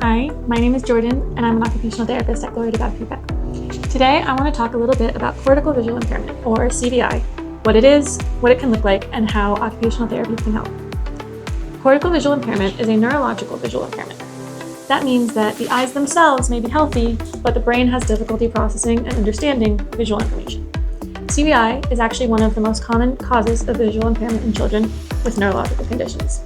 Hi, my name is Jordan, and I'm an occupational therapist at PPEC. Today, I want to talk a little bit about cortical visual impairment, or CVI, what it is, what it can look like, and how occupational therapy can help. Cortical visual impairment is a neurological visual impairment. That means that the eyes themselves may be healthy, but the brain has difficulty processing and understanding visual information. CVI is actually one of the most common causes of visual impairment in children with neurological conditions.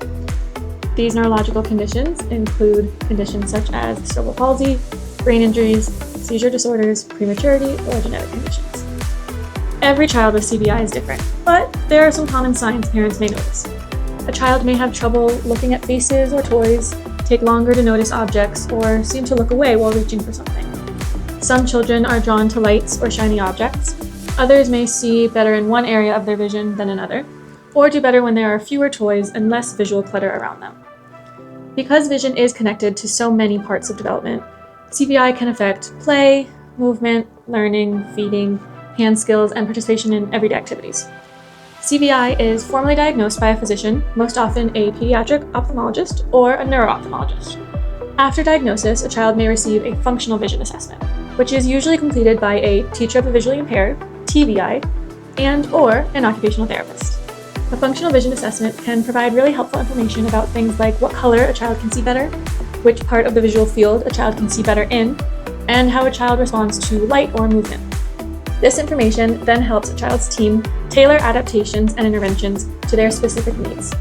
These neurological conditions include conditions such as cerebral palsy, brain injuries, seizure disorders, prematurity, or genetic conditions. Every child with CVI is different, but there are some common signs parents may notice. A child may have trouble looking at faces or toys, take longer to notice objects, or seem to look away while reaching for something. Some children are drawn to lights or shiny objects. Others may see better in one area of their vision than another, or do better when there are fewer toys and less visual clutter around them. Because vision is connected to so many parts of development, CVI can affect play, movement, learning, feeding, hand skills, and participation in everyday activities. CVI is formally diagnosed by a physician, most often a pediatric ophthalmologist or a neuro-ophthalmologist. After diagnosis, a child may receive a functional vision assessment, which is usually completed by a teacher of the visually impaired, TVI, and/or an occupational therapist. A functional vision assessment can provide really helpful information about things like what color a child can see better, which part of the visual field a child can see better in, and how a child responds to light or movement. This information then helps a child's team tailor adaptations and interventions to their specific needs.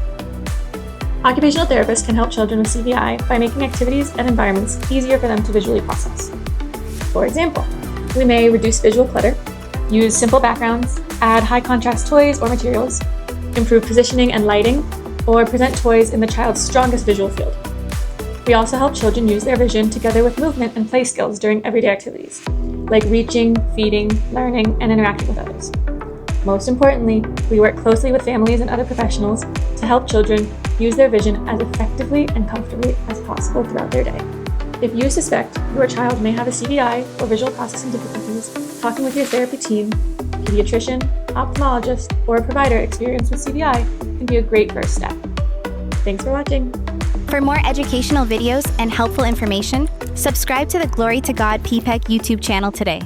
Occupational therapists can help children with CVI by making activities and environments easier for them to visually process. For example, we may reduce visual clutter, use simple backgrounds, add high-contrast toys or materials, improve positioning and lighting, or present toys in the child's strongest visual field. We also help children use their vision together with movement and play skills during everyday activities, like reaching, feeding, learning, and interacting with others. Most importantly, we work closely with families and other professionals to help children use their vision as effectively and comfortably as possible throughout their day. If you suspect your child may have a CVI or visual processing difficulties, talking with your therapy team, pediatrician, ophthalmologist, or a provider experienced with CVI can be a great first step. Thanks for watching. For more educational videos and helpful information, subscribe to the Glory to God PPEC YouTube channel today.